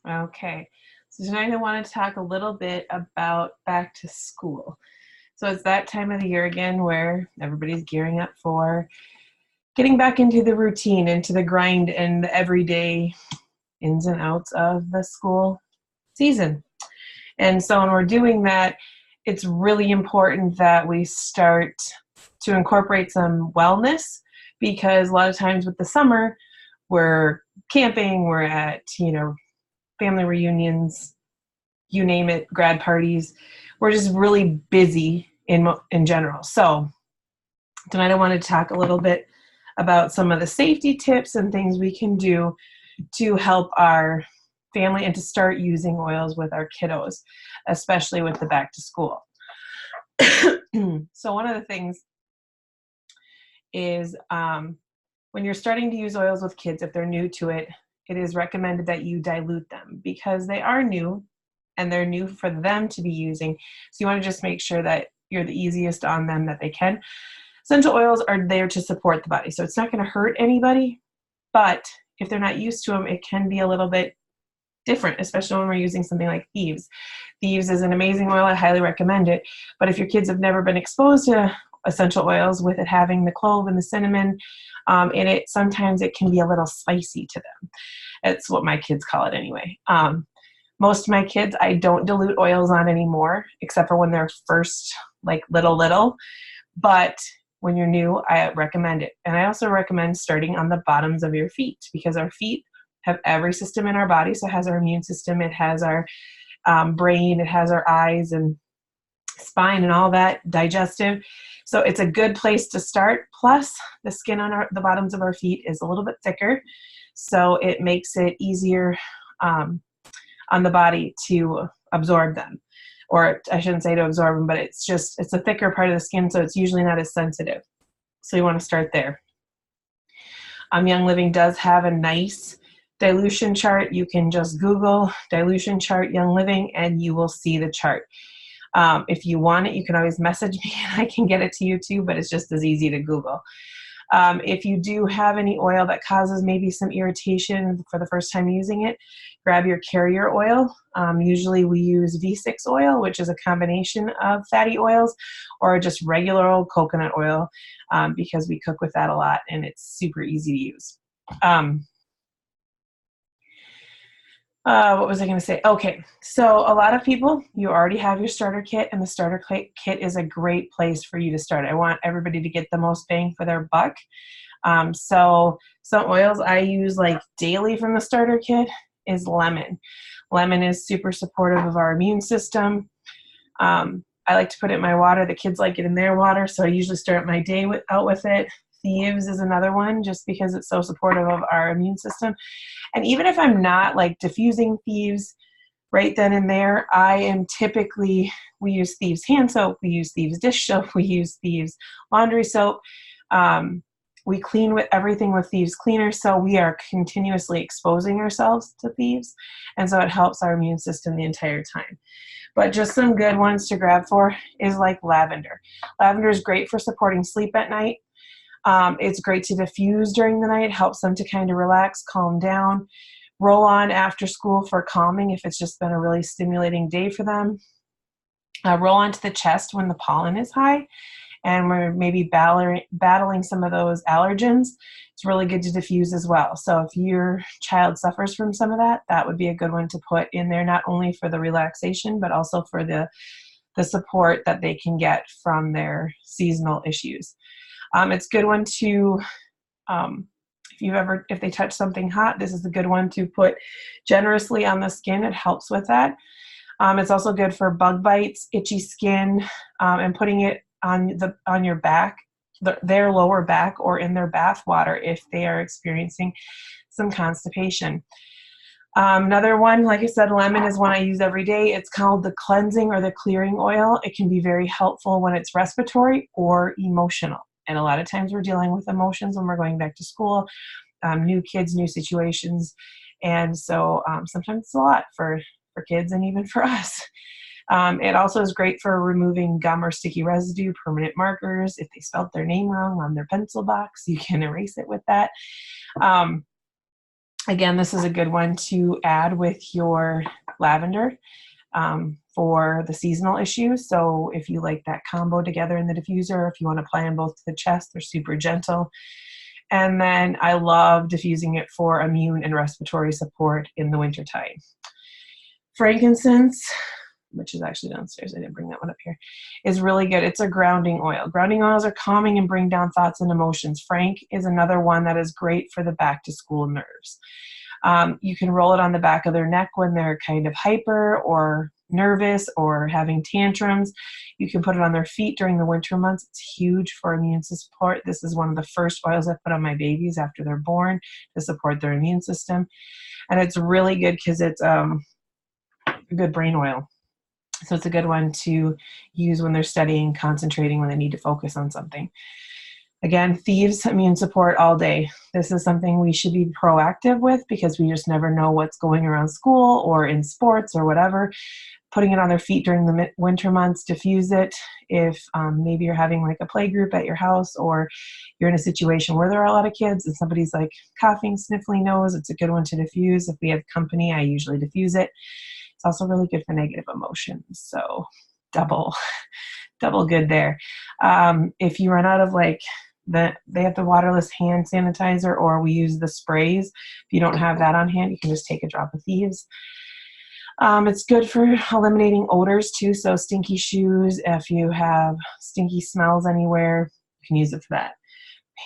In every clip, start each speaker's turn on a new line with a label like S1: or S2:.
S1: Okay. So tonight I want to talk a little bit about back to school. So it's that time of the year again where everybody's gearing up for getting back into the routine, into the grind and the everyday ins and outs of the school season. And so when we're doing that, it's really important that we start to incorporate some wellness, because a lot of times with the summer, we're camping, we're at, family reunions, you name it, grad parties. We're just really busy in general. So tonight I want to talk a little bit about some of the safety tips and things we can do to help our family and to start using oils with our kiddos, especially with the back to school. So one of the things is when you're starting to use oils with kids, if they're new to it, it is recommended that you dilute them because they are new and they're new for them to be using. So you want to just make sure that you're the easiest on them that they can. Essential oils are there to support the body, so it's not going to hurt anybody, but if they're not used to them, it can be a little bit different, especially when we're using something like Thieves. Thieves is an amazing oil. I highly recommend it. But if your kids have never been exposed to essential oils, with it having the clove and the cinnamon in it, sometimes it can be a little spicy to them. It's what my kids call it anyway. Most of my kids, I don't dilute oils on anymore, except for when they're first like little. But when you're new, I recommend it. And I also recommend starting on the bottoms of your feet, because our feet have every system in our body. So it has our immune system, it has our brain, it has our eyes and spine and all that, digestive. So it's a good place to start. Plus, the skin on the bottoms of our feet is a little bit thicker, so it makes it easier on the body to absorb them. Or I shouldn't say to absorb them, but it's a thicker part of the skin, so it's usually not as sensitive. So you want to start there. Young Living does have a nice dilution chart. You can just Google dilution chart Young Living and you will see the chart. If you want it, you can always message me and I can get it to you too, but it's just as easy to Google. If you do have any oil that causes maybe some irritation for the first time using it, grab your carrier oil. Usually we use V6 oil, which is a combination of fatty oils, or just regular old coconut oil, because we cook with that a lot and it's super easy to use. What was I going to say? Okay, so a lot of people, you already have your starter kit, and the starter kit is a great place for you to start. I want everybody to get the most bang for their buck. So some oils I use like daily from the starter kit is lemon. Lemon is super supportive of our immune system. I like to put it in my water. The kids like it in their water, so I usually start my day out with it. Thieves is another one, just because it's so supportive of our immune system. And even if I'm not like diffusing Thieves right then and there, we use Thieves hand soap, we use Thieves dish soap, we use Thieves laundry soap. We clean with everything with Thieves cleaner, so we are continuously exposing ourselves to Thieves, and so it helps our immune system the entire time. But just some good ones to grab for is like lavender. Lavender is great for supporting sleep at night. It's great to diffuse during the night, helps them to kind of relax, calm down. Roll on after school for calming if it's just been a really stimulating day for them. Roll onto the chest when the pollen is high and we're maybe battling some of those allergens. It's really good to diffuse as well. So if your child suffers from some of that, that would be a good one to put in there, not only for the relaxation, but also for the support that they can get from their seasonal issues. It's a good one to, if they touch something hot, this is a good one to put generously on the skin. It helps with that. It's also good for bug bites, itchy skin, and putting it on your back, their lower back, or in their bath water if they are experiencing some constipation. Another one, like I said, lemon is one I use every day. It's called the cleansing or the clearing oil. It can be very helpful when it's respiratory or emotional. And a lot of times we're dealing with emotions when we're going back to school, new kids, new situations. And so sometimes it's a lot for kids and even for us. It also is great for removing gum or sticky residue, permanent markers. If they spelled their name wrong on their pencil box, you can erase it with that. Again, this is a good one to add with your lavender for the seasonal issues. So if you like that combo together in the diffuser, if you want to apply them both to the chest, they're super gentle. And then I love diffusing it for immune and respiratory support in the wintertime. Frankincense, which is actually downstairs, I didn't bring that one up here, is really good. It's a grounding oil. Grounding oils are calming and bring down thoughts and emotions. Frank is another one that is great for the back to school nerves. You can roll it on the back of their neck when they're kind of hyper or nervous or having tantrums. You can put it on their feet during the winter months. It's huge for immune support. This is one of the first oils I put on my babies after they're born to support their immune system. And it's really good because it's a good brain oil. So it's a good one to use when they're studying, concentrating, when they need to focus on something. Again, thieves immune support all day. This is something we should be proactive with because we just never know what's going around school or in sports or whatever. Putting it on their feet during the winter months, diffuse it. If maybe you're having like a play group at your house or you're in a situation where there are a lot of kids and somebody's like coughing, sniffling nose, it's a good one to diffuse. If we have company, I usually diffuse it. It's also really good for negative emotions. So double good there. If you run out of they have the waterless hand sanitizer, or we use the sprays. If you don't have that on hand, you can just take a drop of thieves. It's good for eliminating odors too. So stinky shoes, if you have stinky smells anywhere, you can use it for that.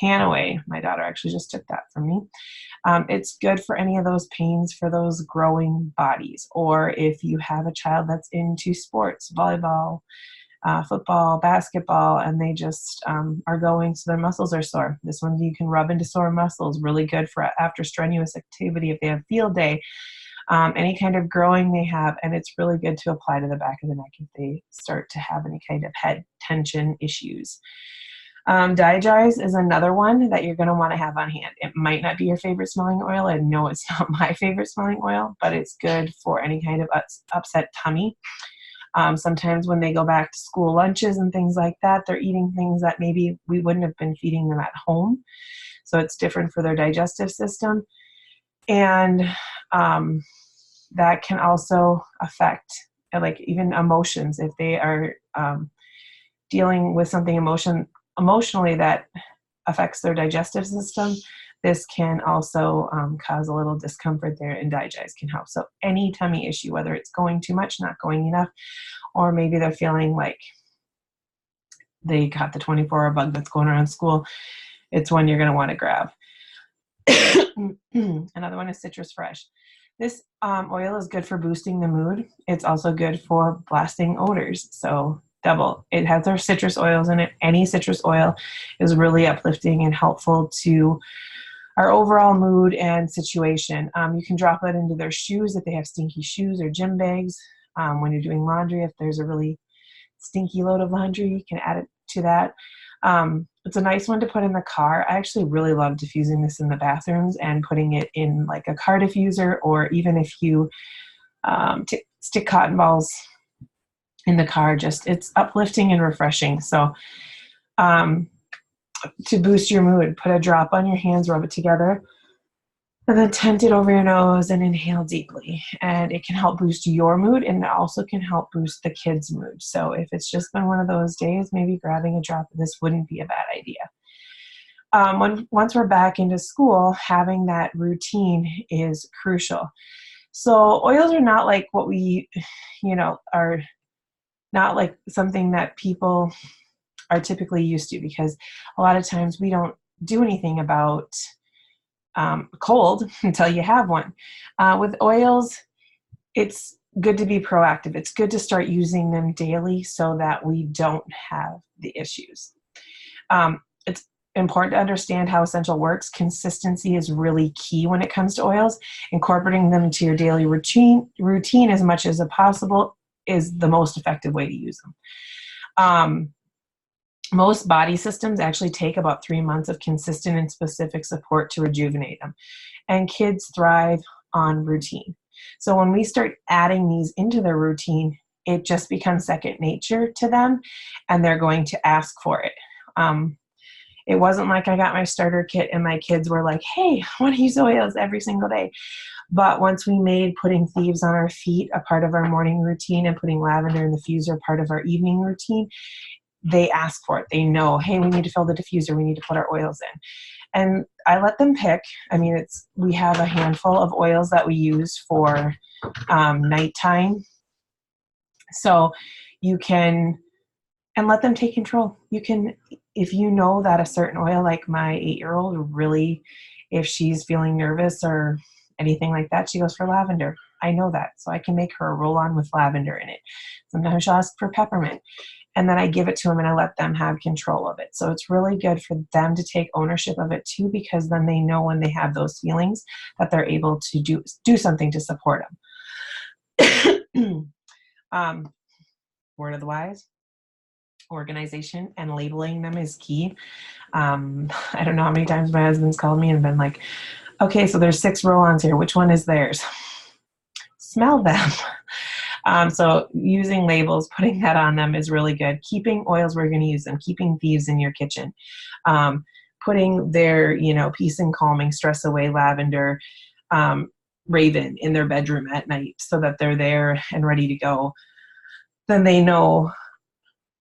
S1: Panaway, my daughter actually just took that from me. It's good for any of those pains for those growing bodies, or if you have a child that's into sports, volleyball, football, basketball, and they just are going so their muscles are sore. This one you can rub into sore muscles, really good for after strenuous activity if they have field day, any kind of growing they have, and it's really good to apply to the back of the neck if they start to have any kind of head tension issues. Digize is another one that you're going to want to have on hand. It might not be your favorite smelling oil. I know it's not my favorite smelling oil, but it's good for any kind of upset tummy. Sometimes when they go back to school lunches and things like that, they're eating things that maybe we wouldn't have been feeding them at home. So it's different for their digestive system. And that can also affect like even emotions. If they are dealing with something emotionally that affects their digestive system, this can also cause a little discomfort there, and Digize can help. So any tummy issue, whether it's going too much, not going enough, or maybe they're feeling like they got the 24-hour bug that's going around school, it's one you're going to want to grab. Another one is Citrus Fresh. This oil is good for boosting the mood. It's also good for blasting odors. So double. It has our citrus oils in it. Any citrus oil is really uplifting and helpful to our overall mood and situation. You can drop it into their shoes if they have stinky shoes or gym bags. When you're doing laundry, if there's a really stinky load of laundry, you can add it to that. It's a nice one to put in the car. I actually really love diffusing this in the bathrooms and putting it in like a car diffuser, or even if you stick cotton balls in the car, just it's uplifting and refreshing. So to boost your mood, put a drop on your hands, rub it together, and then tent it over your nose and inhale deeply. And it can help boost your mood, and it also can help boost the kids' mood. So if it's just been one of those days, maybe grabbing a drop of this wouldn't be a bad idea. Once we're back into school, having that routine is crucial. So oils are not like what we, are not like something that people are typically used to, because a lot of times we don't do anything about cold until you have one. With oils, it's good to be proactive. It's good to start using them daily so that we don't have the issues. It's important to understand how Essential works. Consistency is really key when it comes to oils. Incorporating them into your daily routine as much as possible is the most effective way to use them. Most body systems actually take about 3 months of consistent and specific support to rejuvenate them. And kids thrive on routine. So when we start adding these into their routine, it just becomes second nature to them, and they're going to ask for it. It wasn't like I got my starter kit and my kids were like, hey, I want to use oils every single day. But once we made putting thieves on our feet a part of our morning routine and putting lavender in the diffuser part of our evening routine, they ask for it. They know, hey, we need to fill the diffuser. We need to put our oils in. And I let them pick. I mean, we have a handful of oils that we use for nighttime. So you can, and let them take control. You can, if you know that a certain oil, like my 8-year-old, really, if she's feeling nervous or anything like that, she goes for lavender. I know that. So I can make her a roll-on with lavender in it. Sometimes she'll ask for peppermint. And then I give it to them and I let them have control of it. So it's really good for them to take ownership of it too, because then they know when they have those feelings that they're able to do something to support them. Word of the wise, organization and labeling them is key. I don't know how many times my husband's called me and been like, okay, so there's 6 roll-ons here. Which one is theirs? Smell them. So using labels, putting that on them is really good. Keeping oils where you're going to use them, keeping thieves in your kitchen, putting their, peace and calming, stress away lavender, Raven in their bedroom at night so that they're there and ready to go. Then they know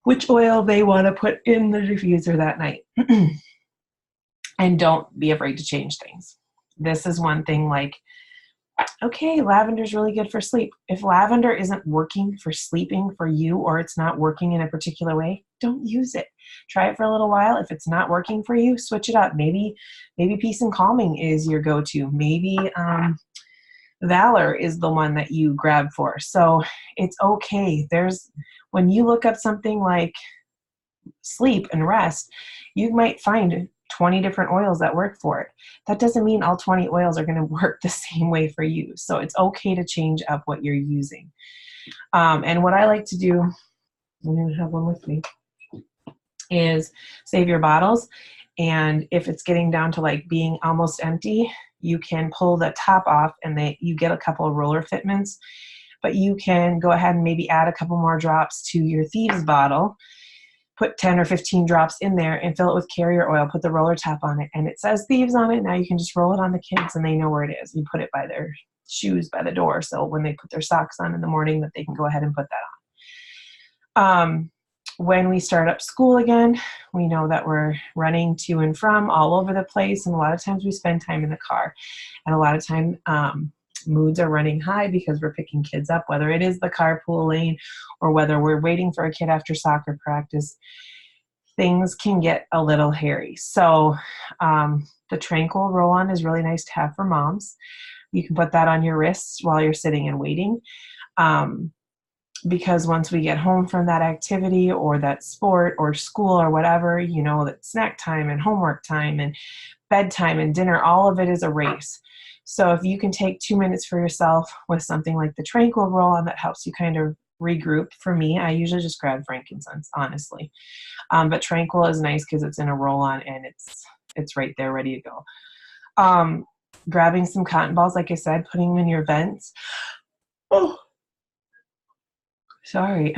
S1: which oil they want to put in the diffuser that night. And don't be afraid to change things. This is one thing, like, okay, lavender is really good for sleep. If lavender isn't working for sleeping for you, or it's not working in a particular way, don't use it. Try it for a little while. If it's not working for you, switch it up. Maybe peace and calming is your go-to. Maybe Valor is the one that you grab for. So it's okay. When you look up something like sleep and rest, you might find 20 different oils that work for it. That doesn't mean all 20 oils are going to work the same way for you. So it's okay to change up what you're using. And what I like to do, I'm going to have one with me, is save your bottles. And if it's getting down to like being almost empty, you can pull the top off and you get a couple of roller fitments, but you can go ahead and maybe add a couple more drops to your Thieves bottle, put 10 or 15 drops in there and fill it with carrier oil, put the roller top on it, and it says Thieves on it. Now you can just roll it on the kids and they know where it is. You put it by their shoes by the door, so when they put their socks on in the morning that they can go ahead and put that on. When we start up school again, we know that we're running to and from all over the place, and a lot of times we spend time in the car, and a lot of time moods are running high because we're picking kids up, whether it is the carpool lane or whether we're waiting for a kid after soccer practice. Things can get a little hairy. So the Tranquil roll-on is really nice to have for moms. You can put that on your wrists while you're sitting and waiting. Because once we get home from that activity or that sport or school or whatever, that snack time and homework time and bedtime and dinner, all of it is a race. So if you can take 2 minutes for yourself with something like the Tranquil roll-on that helps you kind of regroup. For me, I usually just grab frankincense, honestly. But Tranquil is nice because it's in a roll-on and it's right there ready to go. Grabbing some cotton balls, like I said, putting them in your vents. Oh, sorry.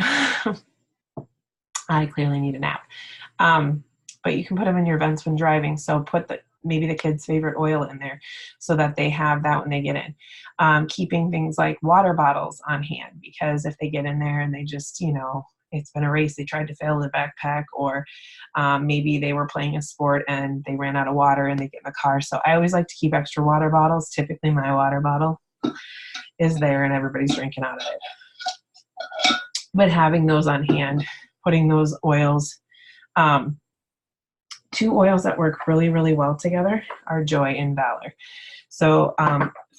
S1: I clearly need a nap. But you can put them in your vents when driving. So put maybe the kids' favorite oil in there so that they have that when they get in. Keeping things like water bottles on hand, because if they get in there and they just, it's been a race, they tried to fill the backpack, or maybe they were playing a sport and they ran out of water and they get in the car. So I always like to keep extra water bottles. Typically my water bottle is there and everybody's drinking out of it. But having those on hand, putting those oils, 2 oils that work really, really well together are Joy and Valor. So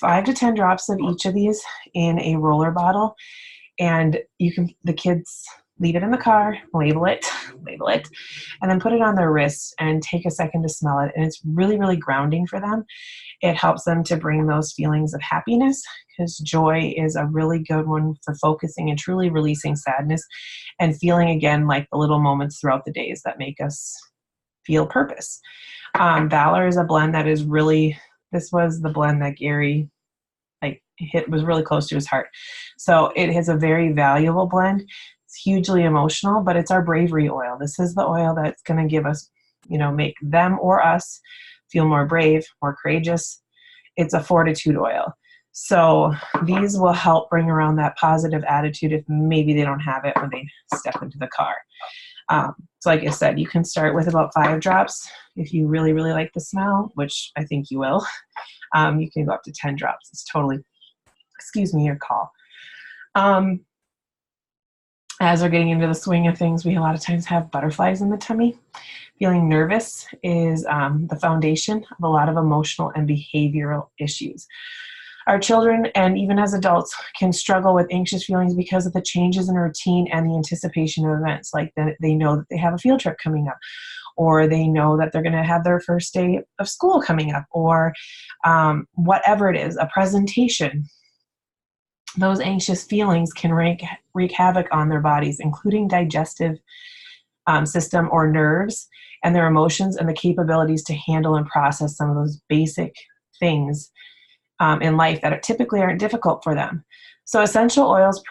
S1: 5 to 10 drops of each of these in a roller bottle, and the kids leave it in the car, label it, and then put it on their wrists and take a second to smell it. And it's really, really grounding for them. It helps them to bring those feelings of happiness, because joy is a really good one for focusing and truly releasing sadness and feeling again like the little moments throughout the days that make us feel purpose. Valor is a blend that is really, this was the blend that Gary was really close to his heart. So it is a very valuable blend. It's hugely emotional, but it's our bravery oil. This is the oil that's going to give us make them or us feel more brave, more courageous. It's a fortitude oil. So these will help bring around that positive attitude if maybe they don't have it when they step into the car. So like I said, you can start with about 5 drops. If you really, really like the smell, which I think you will, you can go up to 10 drops. It's totally, your call. As we're getting into the swing of things, we a lot of times have butterflies in the tummy. Feeling nervous is the foundation of a lot of emotional and behavioral issues. Our children, and even as adults, can struggle with anxious feelings because of the changes in routine and the anticipation of events, like that they know that they have a field trip coming up, or they know that they're going to have their first day of school coming up, or whatever it is, a presentation. Those anxious feelings can wreak havoc on their bodies, including digestive system or nerves, and their emotions and the capabilities to handle and process some of those basic things in life that typically aren't difficult for them. So essential oils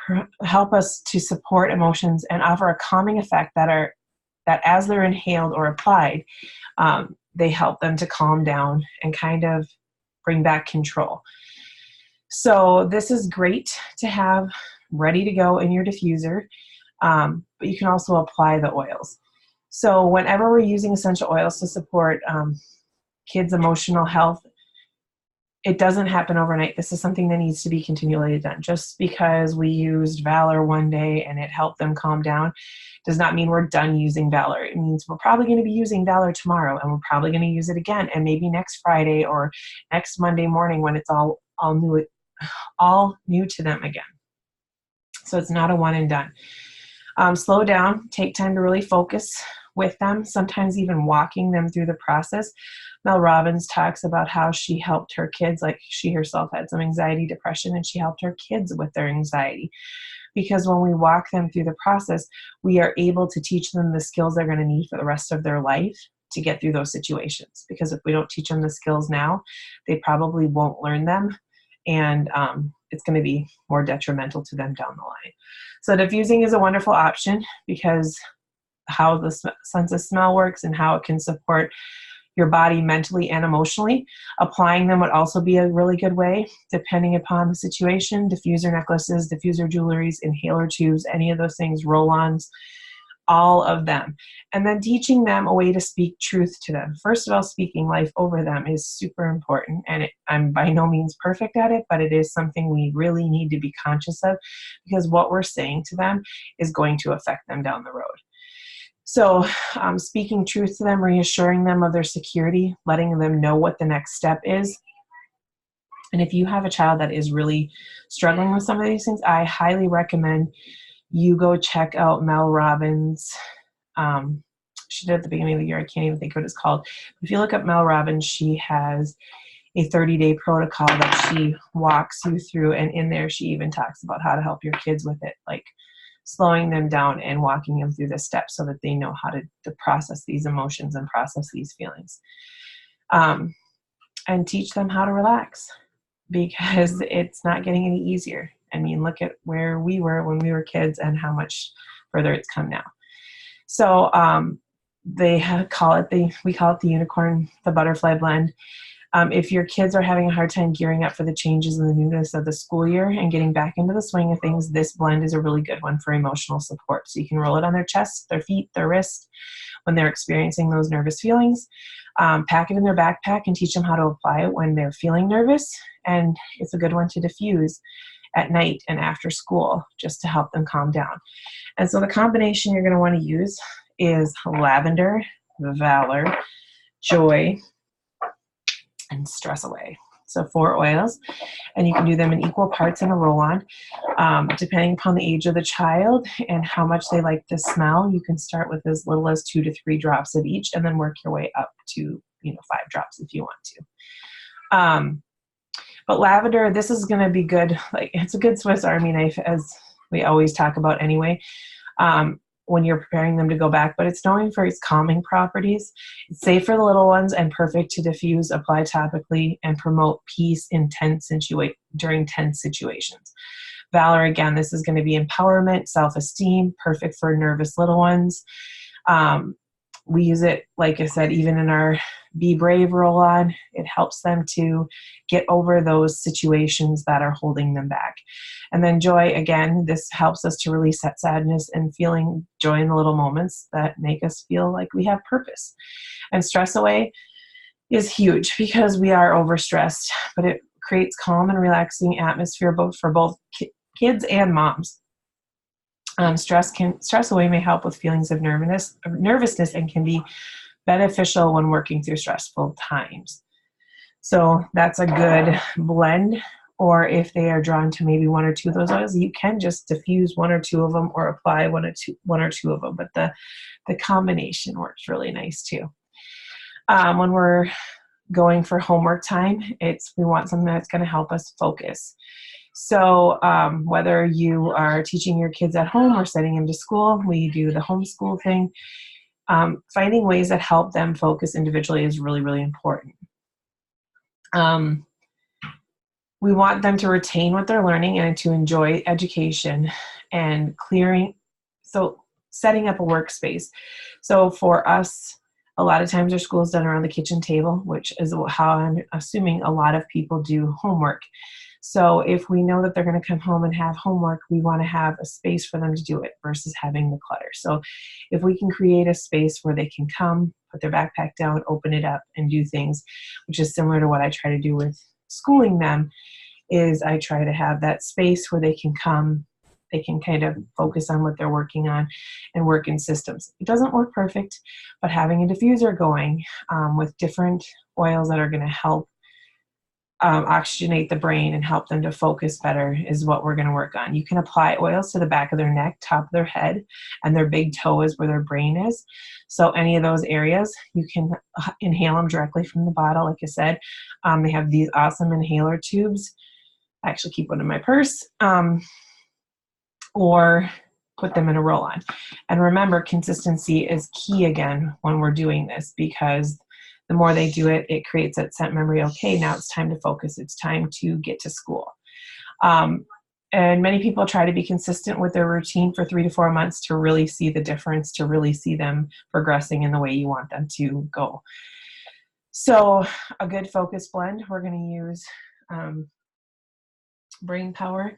S1: help us to support emotions and offer a calming effect that as they're inhaled or applied, they help them to calm down and kind of bring back control. So this is great to have ready to go in your diffuser, but you can also apply the oils. So whenever we're using essential oils to support kids' emotional health, it doesn't happen overnight. This is something that needs to be continually done. Just because we used Valor one day and it helped them calm down does not mean we're done using Valor. It means we're probably going to be using Valor tomorrow, and we're probably going to use it again, and maybe next Friday or next Monday morning when it's all new to them again. So it's not a one and done. Slow down, take time to really focus with them, sometimes even walking them through the process. Mel Robbins talks about how she helped her kids, like she herself had some anxiety, depression, and she helped her kids with their anxiety. Because when we walk them through the process, we are able to teach them the skills they're going to need for the rest of their life to get through those situations. Because if we don't teach them the skills now, they probably won't learn them, and it's going to be more detrimental to them down the line. So diffusing is a wonderful option because how the sense of smell works and how it can support your body mentally and emotionally. Applying them would also be a really good way, depending upon the situation. Diffuser necklaces, diffuser jewelries, inhaler tubes, any of those things, roll-ons, all of them. And then teaching them a way to speak truth to them. First of all, speaking life over them is super important. And I'm by no means perfect at it, but it is something we really need to be conscious of, because what we're saying to them is going to affect them down the road. So speaking truth to them, reassuring them of their security, letting them know what the next step is. And if you have a child that is really struggling with some of these things, I highly recommend you go check out Mel Robbins. She did at the beginning of the year. I can't even think what it's called. If you look up Mel Robbins, she has a 30-day protocol that she walks you through. And in there, she even talks about how to help your kids with it, like slowing them down and walking them through the steps so that they know how to process these emotions and process these feelings. And teach them how to relax, because it's not getting any easier. I mean, look at where we were when we were kids and how much further it's come now. So we call it the unicorn, the butterfly blend. If your kids are having a hard time gearing up for the changes and the newness of the school year and getting back into the swing of things, this blend is a really good one for emotional support. So you can roll it on their chest, their feet, their wrist when they're experiencing those nervous feelings. Pack it in their backpack and teach them how to apply it when they're feeling nervous. And it's a good one to diffuse at night and after school, just to help them calm down. And so the combination you're going to want to use is lavender, Valor, Joy, and Stress Away. So 4 oils, and you can do them in equal parts in a roll-on. Depending upon the age of the child and how much they like the smell, you can start with as little as 2 to 3 drops of each, and then work your way up to 5 drops if you want to. But lavender, this is going to be good. Like, it's a good Swiss Army knife, as we always talk about anyway, when you're preparing them to go back. But it's known for its calming properties. It's safe for the little ones and perfect to diffuse, apply topically, and promote peace during tense situations. Valor, again, this is going to be empowerment, self-esteem, perfect for nervous little ones. We use it, like I said, even in our Be Brave roll-on. It helps them to get over those situations that are holding them back. And then joy, again, this helps us to release that sadness and feeling joy in the little moments that make us feel like we have purpose. And stress away is huge because we are overstressed, but it creates calm and relaxing atmosphere for both kids and moms. Stress away may help with feelings of nervousness and can be beneficial when working through stressful times. So that's a good blend. Or if they are drawn to maybe one or two of those oils, you can just diffuse one or two of them or apply one or two of them. But the combination works really nice too. When we're going for homework time, we want something that's going to help us focus. So whether you are teaching your kids at home or sending them to school, we do the homeschool thing. Finding ways that help them focus individually is really, really important. We want them to retain what they're learning and to enjoy education and setting up a workspace. So for us, a lot of times our school is done around the kitchen table, which is how I'm assuming a lot of people do homework. So if we know that they're going to come home and have homework, we want to have a space for them to do it versus having the clutter. So if we can create a space where they can come, put their backpack down, open it up, and do things, which is similar to what I try to do with schooling them, is I try to have that space where they can come, they can kind of focus on what they're working on and work in systems. It doesn't work perfect, but having a diffuser going with different oils that are going to help oxygenate the brain and help them to focus better is what we're going to work on. You can apply oils to the back of their neck, top of their head, and their big toe is where their brain is. So any of those areas, you can inhale them directly from the bottle. Like I said, they have these awesome inhaler tubes. I actually keep one in my purse, or put them in a roll-on. And remember, consistency is key again when we're doing this, because the more they do it, it creates that set memory. Okay, now it's time to focus. It's time to get to school. And many people try to be consistent with their routine for 3 to 4 months to really see the difference, to really see them progressing in the way you want them to go. So a good focus blend, we're going to use Brain Power,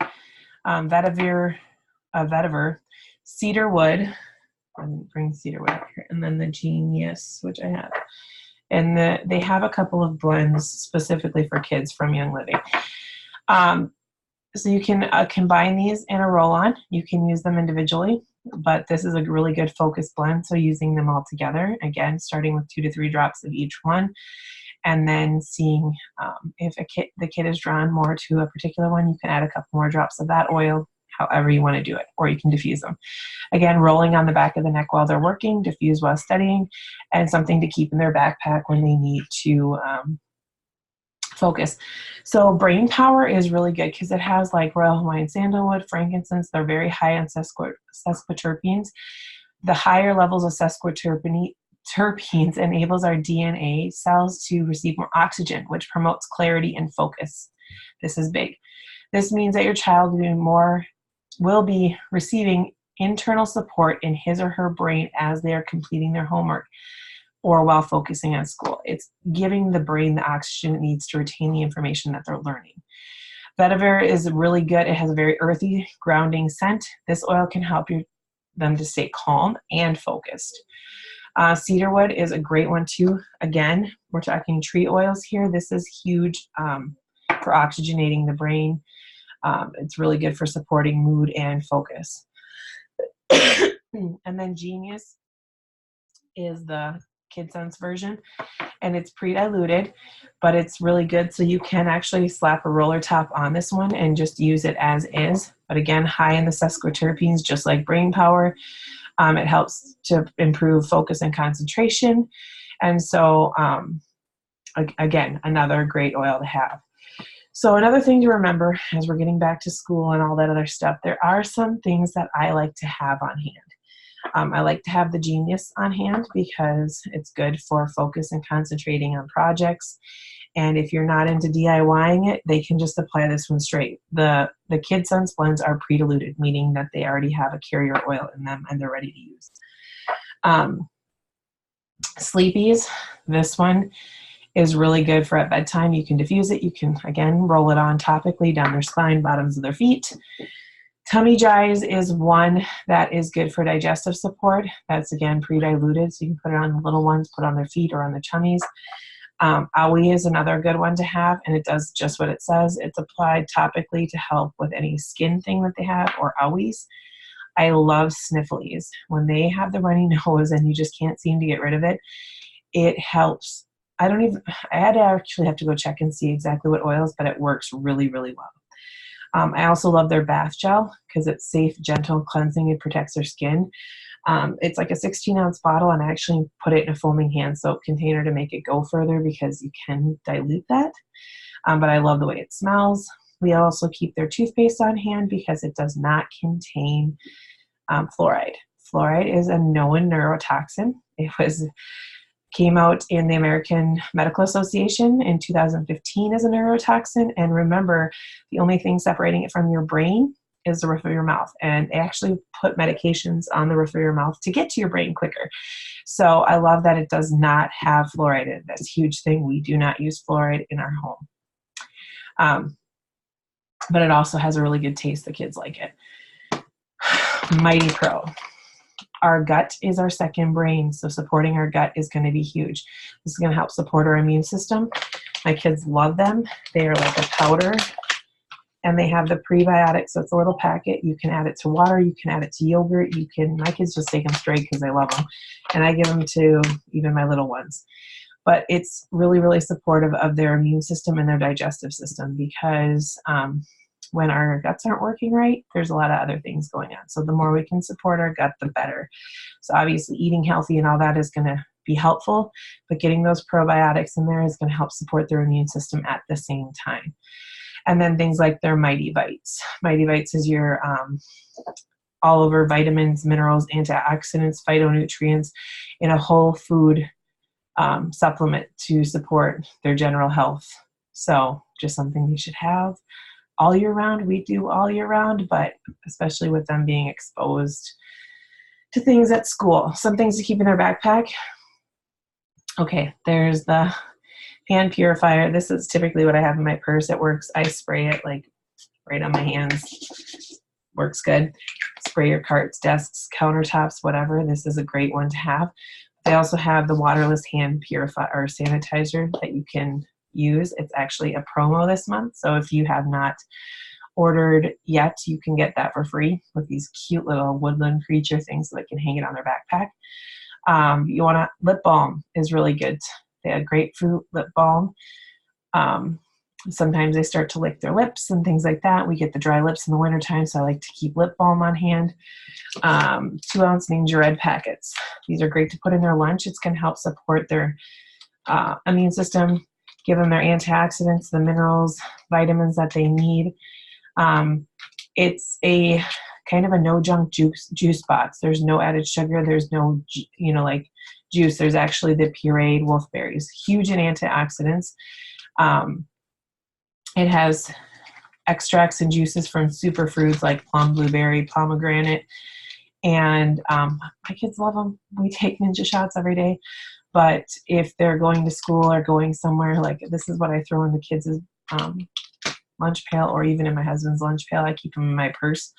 S1: Vetiver, Cedarwood. I didn't bring Cedarwood up here, and then the Genius, which I have. And they have a couple of blends specifically for kids from Young Living. So you can combine these in a roll-on. You can use them individually, but this is a really good focus blend. So using them all together, again, starting with 2 to 3 drops of each one, and then seeing if the kid is drawn more to a particular one, you can add a couple more drops of that oil, however you want to do it, or you can diffuse them. Again, rolling on the back of the neck while they're working, diffuse while studying, and something to keep in their backpack when they need to focus. So Brain Power is really good because it has like Royal Hawaiian sandalwood, frankincense. They're very high on sesquiterpenes. The higher levels of sesquiterpenes enables our DNA cells to receive more oxygen, which promotes clarity and focus. This is big. This means that your child will be receiving internal support in his or her brain as they are completing their homework or while focusing on school. It's giving the brain the oxygen it needs to retain the information that they're learning. Vetiver is really good. It has a very earthy, grounding scent. This oil can help them to stay calm and focused. Cedarwood is a great one too. Again, we're talking tree oils here. This is huge for oxygenating the brain. It's really good for supporting mood and focus. And then Genius is the KidSense version, and it's pre-diluted, but it's really good. So you can actually slap a roller top on this one and just use it as is. But again, high in the sesquiterpenes, just like Brain Power. It helps to improve focus and concentration. And so, again, another great oil to have. So another thing to remember as we're getting back to school and all that other stuff, there are some things that I like to have on hand. I like to have the Genius on hand because it's good for focus and concentrating on projects. And if you're not into DIYing it, they can just apply this one straight. The KidSense blends are pre-diluted, meaning that they already have a carrier oil in them and they're ready to use. Sleepies, this one is really good for at bedtime. You can diffuse it. You can, again, roll it on topically down their spine, bottoms of their feet. Tummy Dries is one that is good for digestive support. That's, again, pre-diluted, so you can put it on the little ones, put it on their feet or on their tummies. Owie is another good one to have, and it does just what it says. It's applied topically to help with any skin thing that they have or owies. I love Snifflies. When they have the runny nose and you just can't seem to get rid of it, it helps. I had to actually have to go check and see exactly what oils, but it works really, really well. I also love their bath gel because it's safe, gentle, cleansing, and protects their skin. It's like a 16-ounce bottle, and I actually put it in a foaming hand soap container to make it go further because you can dilute that. But I love the way it smells. We also keep their toothpaste on hand because it does not contain fluoride. Fluoride is a known neurotoxin. It came out in the American Medical Association in 2015 as a neurotoxin. And remember, the only thing separating it from your brain is the roof of your mouth. And they actually put medications on the roof of your mouth to get to your brain quicker. So I love that it does not have fluoride in it. That's a huge thing. We do not use fluoride in our home. But it also has a really good taste. The kids like it. Mighty Pro. Our gut is our second brain, so supporting our gut is going to be huge. This is going to help support our immune system. My kids love them. They are like a powder, and they have the prebiotics, so it's a little packet. You can add it to water. You can add it to yogurt. My kids just take them straight because they love them, and I give them to even my little ones. But it's really, really supportive of their immune system and their digestive system because when our guts aren't working right, there's a lot of other things going on. So the more we can support our gut, the better. So obviously eating healthy and all that is going to be helpful, but getting those probiotics in there is going to help support their immune system at the same time. And then things like their Mighty Vites. Mighty Vites is your all over vitamins, minerals, antioxidants, phytonutrients in a whole food supplement to support their general health. So just something you should have all year round. We do all year round, but especially with them being exposed to things at school. Some things to keep in their backpack. Okay, there's the hand purifier. This is typically what I have in my purse. It works. I spray it like right on my hands. Works good. Spray your carts, desks, countertops, whatever. This is a great one to have. They also have the waterless hand purifier or sanitizer that you can use. It's actually a promo this month, so if you have not ordered yet, you can get that for free with these cute little woodland creature things so they can hang it on their backpack. You want to lip balm is really good. They have grapefruit lip balm. Sometimes they start to lick their lips and things like that. We get the dry lips in the wintertime, so I like to keep lip balm on hand. 2-ounce Ninja Red packets. These are great to put in their lunch. It's going to help support their immune system, give them their antioxidants, the minerals, vitamins that they need. It's a kind of a no junk juice box. There's no added sugar. There's no, like juice. There's actually the pureed wolfberries, huge in antioxidants. It has extracts and juices from superfruits like plum, blueberry, pomegranate, and my kids love them. We take Ninja shots every day. But if they're going to school or going somewhere, like this is what I throw in the kids' lunch pail, or even in my husband's lunch pail. I keep them in my purse.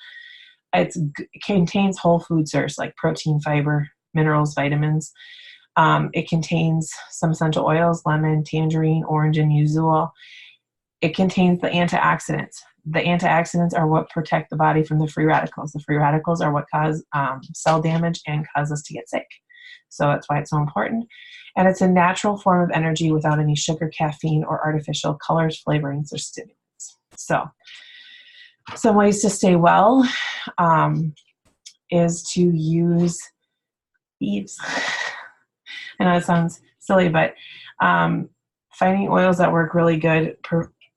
S1: It contains whole food source like protein, fiber, minerals, vitamins. It contains some essential oils, lemon, tangerine, orange, and yuzu oil. It contains the antioxidants. The antioxidants are what protect the body from the free radicals. The free radicals are what cause cell damage and cause us to get sick. So that's why it's so important. And it's a natural form of energy without any sugar, caffeine, or artificial colors, flavorings, or stimulants. So some ways to stay well is to use thieves. I know it sounds silly, but finding oils that work really good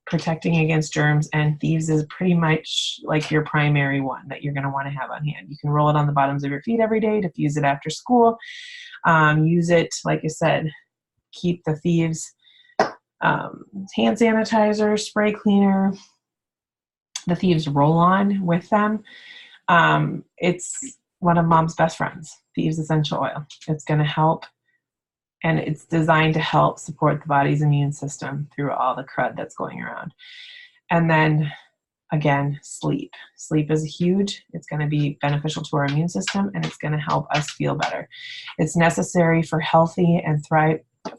S1: protecting against germs, and thieves is pretty much like your primary one that you're going to want to have on hand. You can roll it on the bottoms of your feet every day, diffuse it after school. Use it, like I said, keep the thieves hand sanitizer, spray cleaner, the thieves roll-on with them. It's one of mom's best friends, Thieves Essential Oil. It's going to help and it's designed to help support the body's immune system through all the crud that's going around. And then again, sleep. Sleep is huge. It's going to be beneficial to our immune system, and it's going to help us feel better. It's necessary for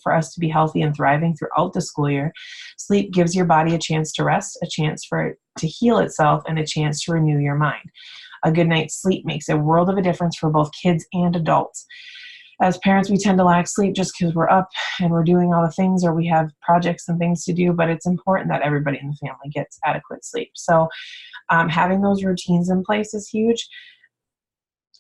S1: for us to be healthy and thriving throughout the school year. Sleep gives your body a chance to rest, a chance for it to heal itself, and a chance to renew your mind. A good night's sleep makes a world of a difference for both kids and adults. As parents, we tend to lack sleep just because we're up and we're doing all the things, or we have projects and things to do, but it's important that everybody in the family gets adequate sleep. So having those routines in place is huge.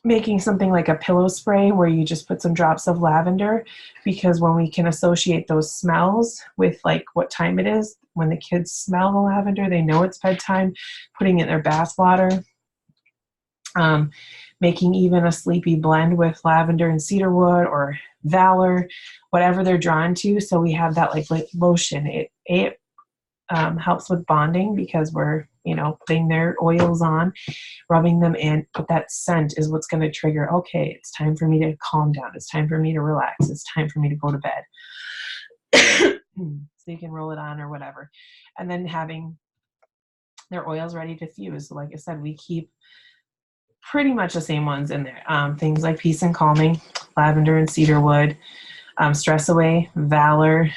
S1: Making something like a pillow spray where you just put some drops of lavender, because when we can associate those smells with like what time it is, when the kids smell the lavender, they know it's bedtime, putting it in their bath water. Making even a sleepy blend with lavender and cedarwood or Valor, whatever they're drawn to. So we have that like lotion. It helps with bonding because we're, putting their oils on, rubbing them in, but that scent is what's going to trigger, okay, it's time for me to calm down. It's time for me to relax. It's time for me to go to bed. So you can roll it on or whatever. And then having their oils ready to fuse. So like I said, we keep pretty much the same ones in there. Things like Peace and Calming, lavender and cedarwood, Stress Away, Valor,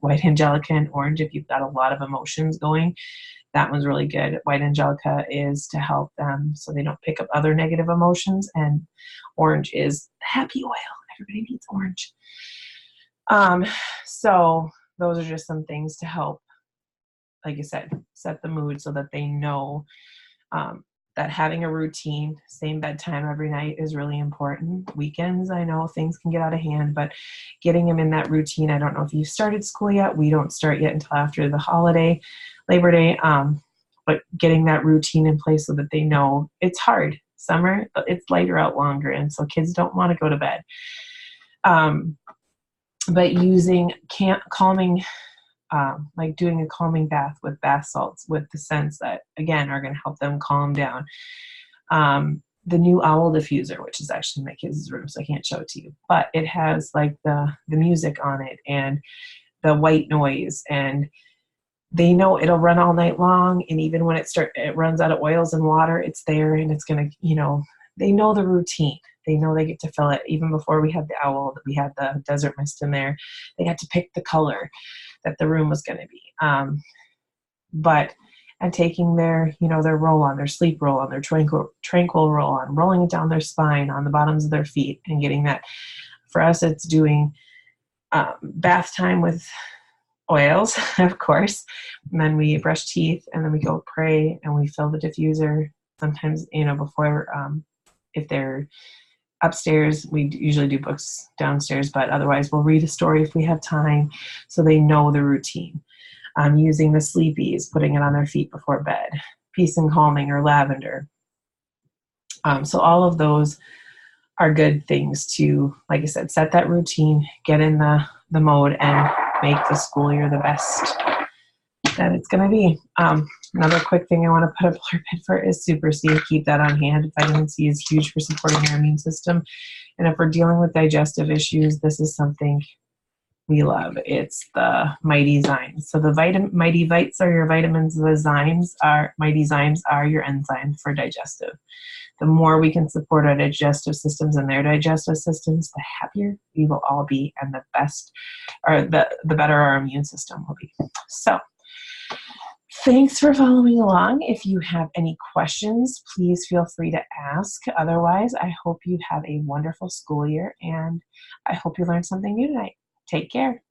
S1: White Angelica, and Orange if you've got a lot of emotions going. That one's really good. White Angelica is to help them so they don't pick up other negative emotions, and Orange is happy oil. Everybody needs orange. So those are just some things to help, like I said, set the mood so that they know that having a routine, same bedtime every night is really important. Weekends, I know things can get out of hand, but getting them in that routine. I don't know if you started school yet. We don't start yet until after the holiday, Labor Day, but getting that routine in place so that they know it's hard. Summer, it's lighter out longer, and so kids don't want to go to bed. But using calming, like doing a calming bath with bath salts with the scents that, again, are going to help them calm down. The new owl diffuser, which is actually in my kids' room, so I can't show it to you, but it has like the music on it and the white noise, and they know it'll run all night long. And even when it runs out of oils and water, it's there, and it's going to, they know the routine. They know they get to fill it. Even before we had the owl, we had the desert mist in there. They had to pick the color that the room was going to be. And taking their, their roll-on, their sleep roll-on, their tranquil roll-on, rolling it down their spine on the bottoms of their feet, and getting that. For us, it's doing bath time with oils, of course. And then we brush teeth, and then we go pray, and we fill the diffuser. Sometimes, before, if they're upstairs, we usually do books downstairs, but otherwise we'll read a story if we have time, so they know the routine. Using the sleepies, putting it on their feet before bed, Peace and Calming or lavender. So all of those are good things to, like I said, set that routine, get in the mode, and make the school year the best that it's going to be. Another quick thing I want to put a blurb in for is Super C. Keep that on hand. Vitamin C is huge for supporting our immune system. And if we're dealing with digestive issues, this is something we love. It's the Mighty Zymes. So the Mighty Vites are your vitamins. The Mighty Zymes are your enzymes for digestive. The more we can support our digestive systems and their digestive systems, the happier we will all be, and the best, or the better our immune system will be. So thanks for following along. If you have any questions, please feel free to ask. Otherwise, I hope you have a wonderful school year, and I hope you learned something new tonight. Take care.